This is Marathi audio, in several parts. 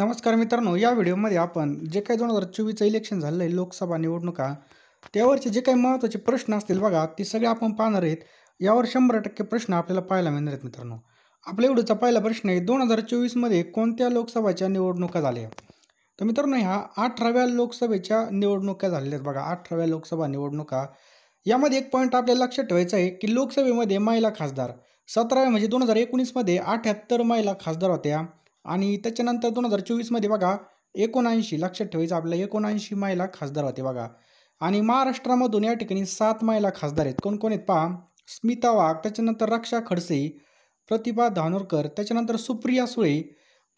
नमस्कार मित्रांनो, या व्हिडिओमध्ये आपण जे काही 2024चं इलेक्शन झालेलं आहे, लोकसभा निवडणुका, त्यावरचे जे काही महत्त्वाचे प्रश्न असतील बघा, ते सगळे आपण पाहणार आहेत. यावर 100% प्रश्न आपल्याला पाहायला मिळणार आहेत मित्रांनो. आपल्या व्हिडिओचा पहिला प्रश्न आहे, 2024मध्ये कोणत्या लोकसभाच्या निवडणुका झाल्या? तर मित्रांनो, ह्या 18व्या लोकसभेच्या निवडणुका झालेल्या आहेत बघा, 18व्या लोकसभा निवडणुका. यामध्ये एक पॉईंट आपल्याला लक्षात ठेवायचा आहे, की लोकसभेमध्ये महिला खासदार 17व्या म्हणजे 2019मध्ये 78 महिला खासदार होत्या. आणि त्याच्यानंतर 2024मध्ये बघा 79 लक्षात ठेवायचं आपल्याला 79 महिला खासदार होते बघा. आणि महाराष्ट्रामधून या ठिकाणी 7 महिला खासदार आहेत. कोण कोण आहेत पहा, स्मिता वाघ, त्याच्यानंतर रक्षा खडसे, प्रतिभा धानोरकर, त्याच्यानंतर सुप्रिया सुळे,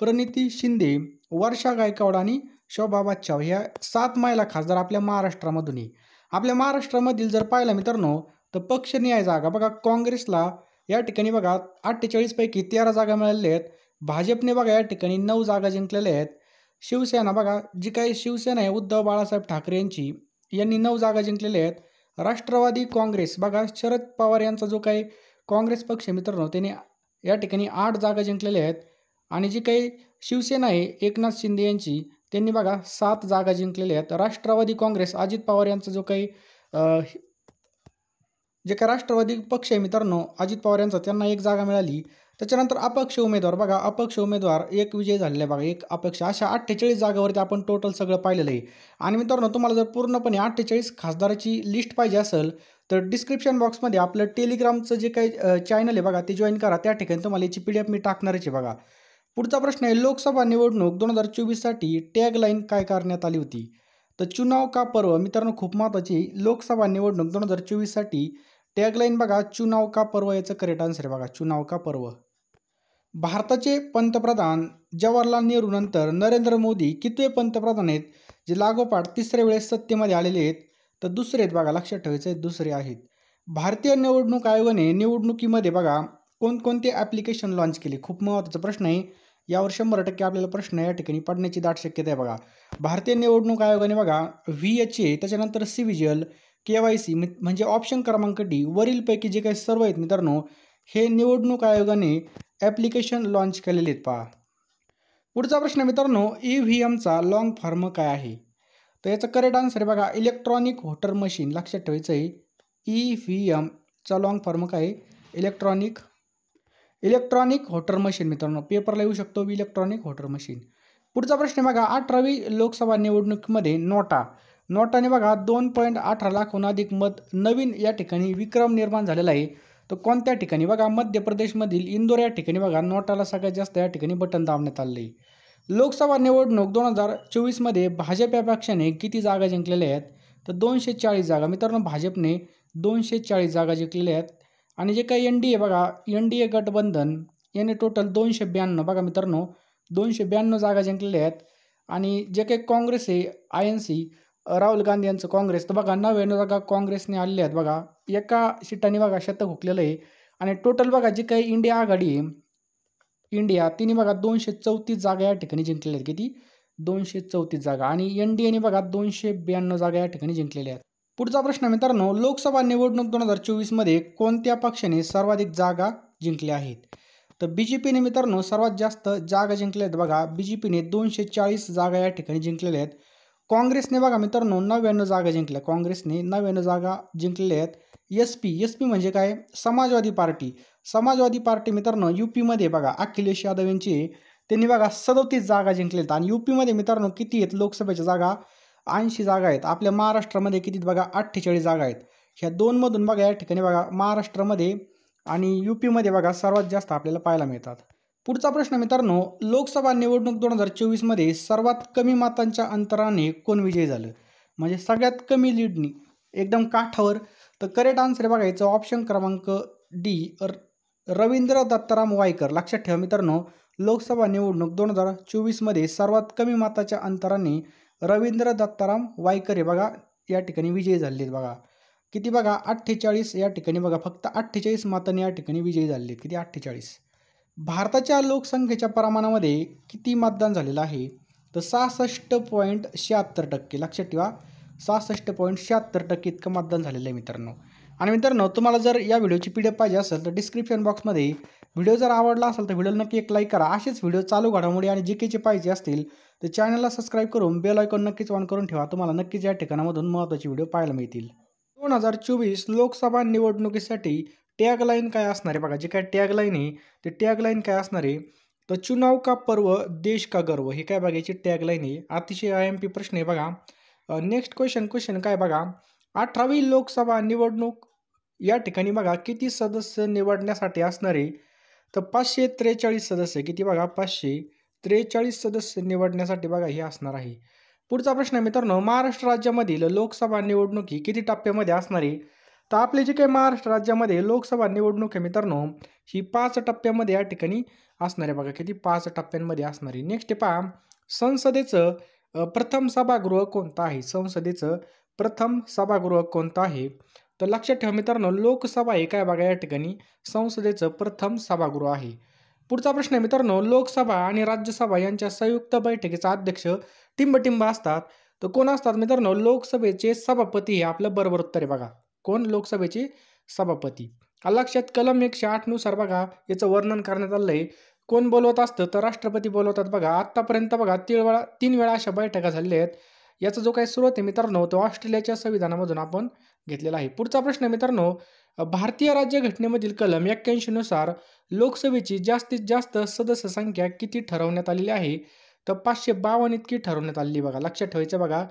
प्रणिती शिंदे, वर्षा गायकवाड आणि शोभा बच्छाव, ह्या 7 महिला खासदार आपल्या महाराष्ट्रामधून आहे. आपल्या महाराष्ट्रामधील जर पाहिलं मित्रांनो तर पक्षनिहाय जागा बघा, काँग्रेसला या ठिकाणी बघा 48 पैकी 13 जागा मिळालेल्या आहेत. भाजपने बघा या ठिकाणी 9 जागा जिंकलेल्या आहेत. शिवसेना बघा, जी काही शिवसेना आहे उद्धव बाळासाहेब ठाकरे यांनी 9 जागा जिंकलेल्या आहेत. राष्ट्रवादी काँग्रेस बघा, शरद पवार यांचा जो काही काँग्रेस पक्ष आहे मित्रांनो, त्याने या ठिकाणी 8 जागा जिंकलेल्या आहेत. आणि जी काही शिवसेना आहे एकनाथ शिंदे यांची, त्यांनी बघा 7 जागा जिंकलेल्या आहेत. राष्ट्रवादी काँग्रेस अजित पवार यांचा जो काही जे काही राष्ट्रवादी पक्ष आहे मित्रांनो अजित पवार यांचा, त्यांना 1 जागा मिळाली. त्याच्यानंतर अपक्ष उमेदवार बघा, अपक्ष उमेदवार 1 विजय झालेला आहे बघा, 1 अपक्ष, अशा 48 जागावरती आपण टोटल सगळं पाहिलेलं आहे. आणि मित्रांनो, तुम्हाला जर पूर्णपणे 48 खासदाराची लिस्ट पाहिजे असेल तर डिस्क्रिप्शन बॉक्समध्ये आपलं टेलिग्रामचं जे काही चॅनल आहे बघा, ते जॉईन करा. त्या ठिकाणी तुम्हाला याची PDF मी टाकणारच आहे बघा. पुढचा प्रश्न आहे, लोकसभा निवडणूक 2024साठी टॅगलाईन काय करण्यात आली होती? तर चुनाव का पर्व. मित्रांनो, खूप महत्त्वाची लोकसभा निवडणूक 2024साठी टॅगलाईन बघा, चुनाव का पर्व, याचं करेक्ट आन्सर आहे बघा, चुनाव का पर्व. भारताचे पंतप्रधान जवाहरलाल नेहरू नंतर नरेंद्र मोदी कितवे पंतप्रधान आहेत जे लागोपाठ 3ऱ्या वेळेस सत्तेमध्ये आलेले आहेत? तर दुसरे आहेत बघा, लक्षात ठेवायचे आहेत, दुसरे आहेत. भारतीय निवडणूक आयोगाने निवडणुकीमध्ये बघा कोणकोणते ॲप्लिकेशन लॉन्च केले? खूप महत्त्वाचा प्रश्न आहे. यावर 100% आपल्याला प्रश्न या ठिकाणी पडण्याची दाट शक्यता आहे बघा. भारतीय निवडणूक आयोगाने बघा VHA, त्याच्यानंतर सिव्हिजिल, KYC म्हणजे ऑप्शन क्रमांक D, वरीलपैकी जे काही सर्व आहेत मित्रांनो, हे निवडणूक आयोगाने ॲप्लिकेशन लॉन्च केलेले आहेत पहा. पुढचा प्रश्न मित्रांनो, EVMचा लॉंग फॉर्म काय आहे? तर याचं करेक्ट आन्सर आहे बघा, इलेक्ट्रॉनिक व्होटर मशीन. लक्षात ठेवायचं आहे, EVMचा लॉंग फॉर्म काय आहे? Electronic voter machine. मित्रांनो, पेपरला येऊ शकतो इलेक्ट्रॉनिक व्होटर मशीन. पुढचा प्रश्न बघा, 18वी लोकसभा निवडणुकीमध्ये नोटाने बघा 2.18 लाखाहून अधिक मत नवीन या ठिकाणी विक्रम निर्माण झालेला आहे. तर कोणत्या ठिकाणी? बघा, मध्य प्रदेशमधील इंदोर या ठिकाणी बघा नोटाला सगळ्यात जास्त या ठिकाणी बटन दाबण्यात आले आहे. लोकसभा निवडणूक 2024मध्ये भाजप या पक्षाने किती जागा जिंकलेल्या आहेत? तर 240 जागा. मित्रांनो, भाजपने 240 जागा जिंकलेल्या आहेत. आणि जे काही NDA बघा, NDA गठबंधन याने टोटल 252 बघा मित्रांनो, 252 जागा जिंकलेल्या आहेत. आणि जे काही काँग्रेस आहे INC, राहुल गांधी यांचं काँग्रेस, तर बघा 99 जागा काँग्रेसने आलेल्या आहेत बघा. एका सीटाने बघा शतक हुकलेलं आहे. आणि टोटल बघा जी काही इंडिया आघाडी आहे, इंडिया, तिने बघा 234 जागा या ठिकाणी जिंकलेल्या आहेत. किती? 234 जागा. आणि NDAने बघा 252 जागा या ठिकाणी जिंकलेल्या आहेत. पुढचा प्रश्न मित्रांनो, लोकसभा निवडणूक 2024मध्ये कोणत्या पक्षाने सर्वाधिक जागा जिंकल्या आहेत? तर BJPने मित्रांनो सर्वात जास्त जागा जिंकल्या आहेत बघा. BJPने 240 जागा या ठिकाणी जिंकलेल्या आहेत. काँग्रेसने बघा मित्रांनो 99 जागा जिंकल्या. काँग्रेसने 99 जागा जिंकलेल्या आहेत. SP म्हणजे काय? समाजवादी पार्टी मित्रांनो UPमध्ये बघा अखिलेश यादव यांची, त्यांनी बघा 37 जागा जिंकलेल्या आहेत. आणि UPमध्ये मित्रांनो किती आहेत लोकसभेच्या जागा? 80 जागा आहेत. आपल्या महाराष्ट्रामध्ये किती बघा? 48 जागा आहेत. ह्या दोनमधून बघा या ठिकाणी बघा महाराष्ट्रामध्ये आणि UPमध्ये बघा सर्वात जास्त आपल्याला पाहायला मिळतात. पुढचा प्रश्न मित्रांनो, लोकसभा निवडणूक 2024मध्ये सर्वात कमी मतांच्या अंतराने कोण विजयी झालं? म्हणजे सगळ्यात कमी लीडनी, एकदम काठावर. तर करेक्ट आन्सर बघा याचं ऑप्शन क्रमांक D, रवींद्र दत्ताराम वायकर. लक्षात ठेवा मित्रांनो, लोकसभा निवडणूक 2024मध्ये सर्वात कमी मताच्या अंतराने रवींद्र दत्ताराम वायकर हे बघा या ठिकाणी विजयी झाले आहेत बघा. किती बघा? 48 या ठिकाणी बघा, फक्त 48 मतांनी या ठिकाणी विजयी झाले आहेत. किती? 48. भारताच्या लोकसंख्येच्या प्रमाणामध्ये किती मतदान झालेलं आहे? तर 66.76%. लक्षात ठेवा, 66.76% इतकं मतदान झालेलं आहे मित्रांनो. आणि मित्रांनो, तुम्हाला जर या व्हिडिओची PDF पाहिजे असेल तर डिस्क्रिप्शन बॉक्समध्ये व्हिडिओ जर आवडला असेल तर व्हिडिओला नक्की एक लाईक करा. असेच व्हिडिओ चालू घडामोडी आणि जीकेचे पाहिजे असतील तर चॅनलला सबस्क्राईब करून बेल आयकॉन नक्कीच ऑन करून ठेवा. तुम्हाला नक्कीच या ठिकाणामधून महत्त्वाचे व्हिडिओ पाहायला मिळतील. 2024 लोकसभा निवडणुकीसाठी टॅगलाईन काय असणार आहे बघा. जे काय टॅगलाईन आहे ते टॅगलाईन काय असणार आहे तर चुनाव का पर्व देश का गर्व, हे काय बघायची टॅगलाईन आहे. अतिशय IMP प्रश्न आहे बघा. नेक्स्ट क्वेश्चन काय बघा. 18वी लोकसभा निवडणूक या ठिकाणी बघा किती सदस्य निवडण्यासाठी असणार आहे तर 543 सदस्य. किती बघा 543 सदस्य निवडण्यासाठी बघा हे असणार आहे. पुढचा प्रश्न आहे मित्रांनो, महाराष्ट्र राज्यामधील लोकसभा निवडणूक ही किती टप्प्यामध्ये असणार आहे तर आपले जे काही महाराष्ट्र राज्यामध्ये लोकसभा निवडणूक आहे मित्रांनो ही 5 टप्प्यामध्ये या ठिकाणी असणार आहे बघा. किती 5 टप्प्यांमध्ये असणार आहे. नेक्स्ट पहा, संसदेचं प्रथम सभागृह कोणतं आहे. संसदेचं प्रथम सभागृह कोणतं आहे तर लक्षात ठेवा मित्रांनो, लोकसभा हे काय बघा या ठिकाणी संसदेचं प्रथम सभागृह आहे. पुढचा प्रश्न आहे मित्रांनो, लोकसभा आणि राज्यसभा यांच्या संयुक्त बैठकीचा अध्यक्ष टिंबटिंब असतात तर कोण असतात मित्रांनो, लोकसभेचे सभापती हे आपलं बरोबर उत्तर आहे बघा. कोण, लोकसभेचे सभापती. लक्षात कलम 108 नुसार बघा याचं वर्णन करण्यात आलं आहे. कोण बोलवत असतं तर राष्ट्रपती बोलवतात बघा. आत्तापर्यंत बघा 3 वेळा अशा बैठका झालेल्या आहेत. याचा जो काही स्रोत आहे मित्रांनो तो ऑस्ट्रेलियाच्या संविधानामधून आपण घेतलेला आहे. पुढचा प्रश्न आहे मित्रांनो, भारतीय राज्यघटनेमधील कलम 81 नुसार लोकसभेची जास्तीत जास्त सदस्य संख्या किती ठरवण्यात आलेली आहे तर 552 इतकी ठरवण्यात आलेली बघा. लक्षात ठेवायचं बघा.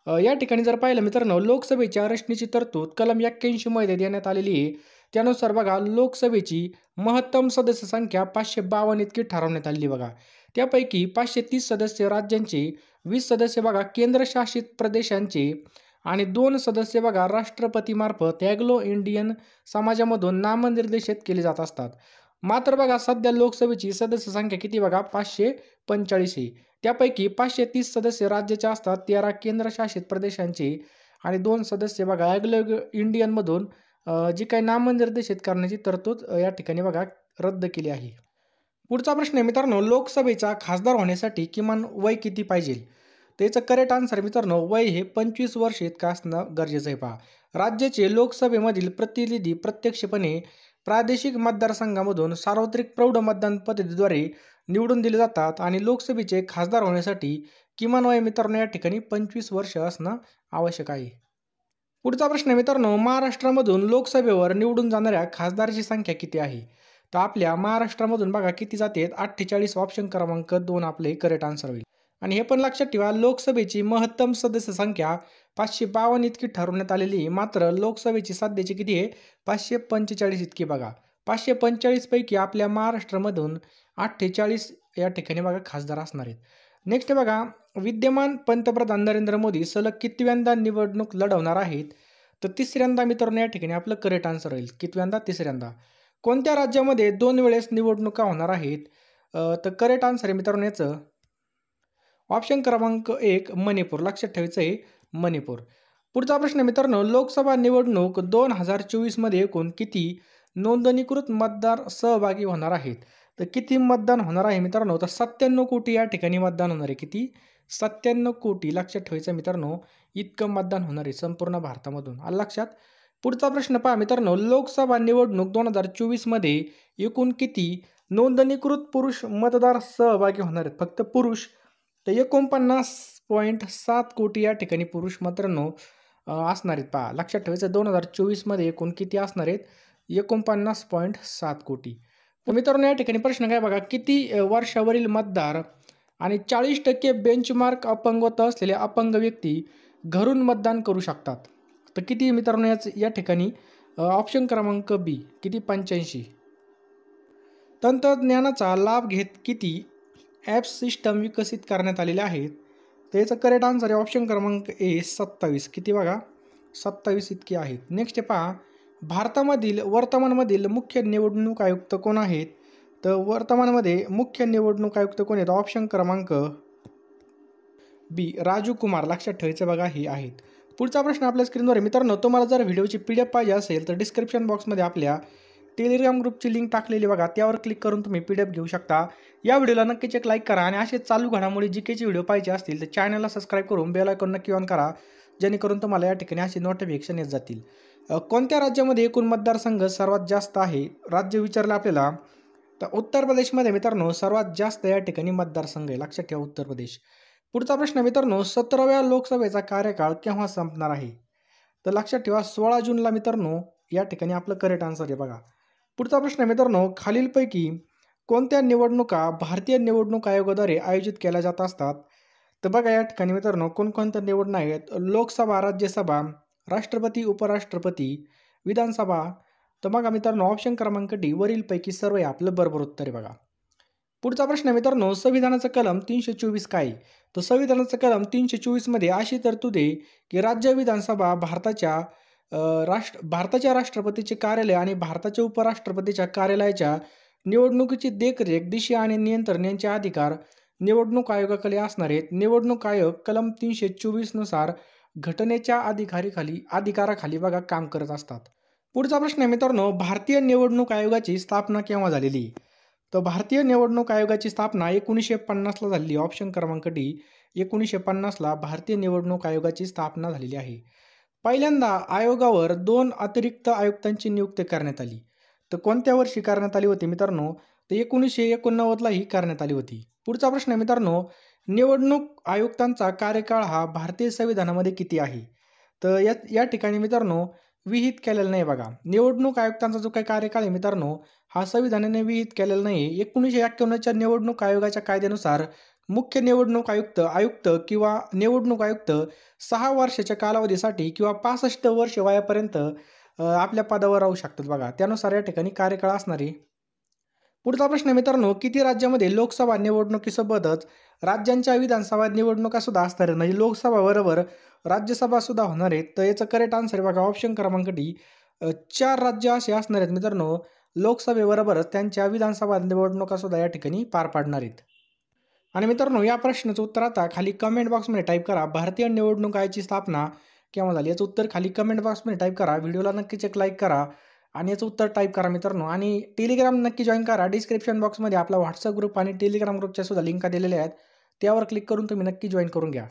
या ठिकाणी जर पाहिलं मित्रांनो, लोकसभेच्या रचनेची तरतूद कलम 81 मध्ये देण्यात आलेली आहे. त्यानुसार बघा लोकसभेची महत्तम सदस्य संख्या 552 इतकी ठरवण्यात आलेली बघा. त्यापैकी 530 सदस्य राज्यांचे, 20 सदस्य बघा केंद्रशासित प्रदेशांचे आणि 2 सदस्य बघा राष्ट्रपतीमार्फत अँग्लो इंडियन समाजामधून नामनिर्देशित केले जात असतात. मात्र बघा सध्या लोकसभेची सदस्य संख्या किती बघा 545 आहे. त्यापैकी 530 सदस्य राज्याचे असतात, 13 केंद्रशासित प्रदेशांचे आणि 2 सदस्य बघा अँग्लो इंडियनमधून जी काही नामनिर्देशित करण्याची तरतूद या ठिकाणी बघा रद्द केली आहे. पुढचा प्रश्न आहे मित्रांनो, लोकसभेचा खासदार होण्यासाठी किमान वय किती पाहिजे. त्याचं करेक्ट आन्सर मित्रांनो, वय हे 25 वर्ष इतकं असणं गरजेचं आहे. पहा, राज्याचे लोकसभेमधील प्रतिनिधी प्रत्यक्षपणे प्रादेशिक मतदारसंघामधून सार्वत्रिक प्रौढ मतदान पद्धतीद्वारे निवडून दिले जातात आणि लोकसभेचे खासदार होण्यासाठी किमान वय मित्रांनो या ठिकाणी 25 वर्ष असणं आवश्यक आहे. पुढचा प्रश्न आहे मित्रांनो, महाराष्ट्रामधून लोकसभेवर निवडून जाणाऱ्या खासदाराची संख्या किती आहे तर आपल्या महाराष्ट्रामधून बघा किती जाते 48. ऑप्शन क्रमांक 2 आपले करेक्ट आन्सर होईल. आणि हे पण लक्षात ठेवा, लोकसभेची महत्तम सदस्य संख्या 552 इतकी ठरवण्यात आलेली आहे. मात्र लोकसभेची सध्याची किती आहे 545 इतकी बघा. 545 पैकी आपल्या महाराष्ट्रामधून 48 या ठिकाणी बघा खासदार असणार आहेत. नेक्स्ट बघा, विद्यमान पंतप्रधान नरेंद्र मोदी सलग कितव्यांदा निवडणूक लढवणार आहेत तर 3ऱ्यांदा मित्रांनो या ठिकाणी आपलं करेक्ट आन्सर होईल. कितव्यांदा 3ऱ्यांदा. कोणत्या राज्यामध्ये 2 वेळेस निवडणुका होणार आहेत तर करेक्ट आन्सर आहे मित्रांनो याचं ऑप्शन क्रमांक 1 मणिपूर. लक्षात ठेवायचं आहे मणिपूर. पुढचा प्रश्न मित्रांनो, लोकसभा निवडणूक 2024 मध्ये एकूण किती नोंदणीकृत मतदार सहभागी होणार आहेत तर किती मतदान होणार आहे मित्रांनो तर 97 कोटी या ठिकाणी मतदान होणार आहे. किती 97 कोटी. लक्षात ठेवायचं मित्रांनो इतकं मतदान होणार आहे संपूर्ण भारतामधून. आलं लक्षात. पुढचा प्रश्न पहा मित्रांनो, लोकसभा निवडणूक 2024 मध्ये एकूण किती नोंदणीकृत पुरुष मतदार सहभागी होणार आहेत. फक्त पुरुष तर 49.7 कोटी या ठिकाणी पुरुष मित्रांनो असणार आहेत. पहा लक्षात ठेवायचं 2024 मध्ये एकूण किती असणार आहेत 49.7 कोटी. तर मित्रांनो या ठिकाणी प्रश्न काय बघा, किती वर्षावरील मतदार आणि 40% बेंचमार्क अपंगत्व असलेले अपंग व्यक्ती घरून मतदान करू शकतात तर किती मित्रांनो या ठिकाणी ऑप्शन क्रमांक बी किती 85. तंत्रज्ञानाचा लाभ घेत किती ॲप्स सिस्टम विकसित करण्यात आलेले आहेत तर याचं करेक्ट आन्सर आहे ऑप्शन क्रमांक ए 27. किती बघा 27 इतकी आहेत. नेक्स्ट पहा, भारतामधील वर्तमानमधील मुख्य निवडणूक आयुक्त कोण आहेत तर वर्तमानामध्ये मुख्य निवडणूक आयुक्त कोण आहेत ऑप्शन क्रमांक बी राजू कुमार. लक्षात ठेवायचं बघा हे आहेत. पुढचा प्रश्न आपल्या स्क्रीनवर आहे मित्रांनो, तुम्हाला जर व्हिडिओची PDF पाहिजे असेल तर डिस्क्रिप्शन बॉक्समध्ये आपल्या टेलिग्राम ग्रुपची लिंक टाकलेली बघा, त्यावर क्लिक करून तुम्ही PDF घेऊ शकता. या व्हिडिओला नक्कीच एक लाईक करा आणि असे चालू घडामोडी जीकेचे व्हिडिओ पाहिजे असतील तर चॅनलला सबस्क्राईब करून बेल आयकॉन नक्की ऑन करा, जेणेकरून तुम्हाला या ठिकाणी अशी नोटिफिकेशन येत जातील. कोणत्या राज्यामध्ये एकूण मतदारसंघ सर्वात जास्त आहे राज्य विचारलं आपल्याला तर उत्तर प्रदेशमध्ये मित्रांनो सर्वात जास्त या ठिकाणी मतदारसंघ आहे, लक्षात ठेवा उत्तर प्रदेश. पुढचा प्रश्न मित्रांनो 17व्या लोकसभेचा कार्यकाळ केव्हा संपणार आहे? तर लक्षात ठेवा 16 जूनला मित्रांनो या ठिकाणी आपलं करेक्ट आन्सर आहे बघा. पुढचा प्रश्न मित्रांनो खालीलपैकी कोणत्या निवडणुका भारतीय निवडणूक आयोगाद्वारे आयोजित केल्या जात असतात? तर बघा या ठिकाणी मित्रांनो कोणकोणत्या निवडणुका आहेत? लोकसभा, राज्यसभा, राष्ट्रपती, उपराष्ट्रपती, विधानसभा. तर बघा मित्रांनो ऑप्शन क्रमांक डी वरीलपैकी सर्व आहे आपलं बरोबर उत्तर आहे बघा. पुढचा प्रश्न मित्रांनो संविधानाचं कलम 324 काय आहे? तर संविधानाचं कलम 324 मध्ये अशी तरतूद आहे की राज्य विधानसभा भारताच्या राष्ट्रपतीचे कार्यालय आणि भारताच्या उपराष्ट्रपतीच्या कार्यालयाच्या निवडणुकीची देखरेख, दिशा आणि नियंत्रण यांचे अधिकार निवडणूक आयोगाकडे असणार आहेत. निवडणूक आयोग कलम 324 नुसार घटनेच्या अधिकाराखाली बघा काम करत असतात. पुढचा प्रश्न आहे मित्रांनो भारतीय निवडणूक आयोगाची स्थापना केव्हा झालेली? तर भारतीय निवडणूक आयोगाची स्थापना 1950ला झालेली. ऑप्शन क्रमांक डी 1950ला भारतीय निवडणूक आयोगाची स्थापना झालेली आहे. पहिल्यांदा आयोगावर 2 अतिरिक्त आयुक्तांची नियुक्ती करण्यात आली. तर कोणत्या वर्षी करण्यात आली होती मित्रांनो? तर 1989ला ही करण्यात आली होती. पुढचा प्रश्न मित्रांनो निवडणूक आयुक्तांचा कार्यकाळ हा भारतीय संविधानामध्ये किती आहे? तर या ठिकाणी मित्रांनो विहित केलेलं नाही बघा. निवडणूक आयुक्तांचा जो काही कार्यकाळ आहे मित्रांनो हा संविधानाने विहित केलेला नाही. 1951च्या निवडणूक आयोगाच्या कायद्यानुसार मुख्य निवडणूक आयुक्त किंवा निवडणूक आयुक्त 6 वर्षाच्या कालावधीसाठी किंवा 65 वर्ष वयापर्यंत आपल्या पदावर राहू शकतात बघा. त्यानुसार या ठिकाणी कार्यकाळ असणार आहे. पुढचा प्रश्न मित्रांनो किती राज्यामध्ये लोकसभा निवडणुकीसोबतच राज्यांच्या विधानसभा निवडणुका सुद्धा असणार आहेत? म्हणजे लोकसभा बरोबर राज्यसभा सुद्धा होणार आहेत. तर याचं करेक्ट आन्सर आहे बघा ऑप्शन क्रमांक डी 4 राज्य असे असणार आहेत मित्रांनो लोकसभेबरोबरच त्यांच्या विधानसभा निवडणुका सुद्धा या ठिकाणी पार पाडणार आहेत. आणि मित्रांनो या प्रश्नाचं उत्तर आता खाली कमेंट बॉक्समध्ये टाईप करा. भारतीय निवडणूक आयोगाची स्थापना केव्हा झाली? याचं उत्तर खाली कमेंट बॉक्समध्ये टाईप करा. व्हिडिओला नक्कीच एक लाईक करा आणि याचं उत्तर टाईप करा मित्रांनो. आणि टेलिग्राम नक्की जॉईन करा. डिस्क्रिप्शन बॉक्समध्ये आपला व्हॉट्सअप ग्रुप आणि टेलिग्राम ग्रुपच्या सुद्धा लिंक दिलेल्या आहेत. त्यावर क्लिक करून तुम्ही नक्की जॉईन करून घ्या.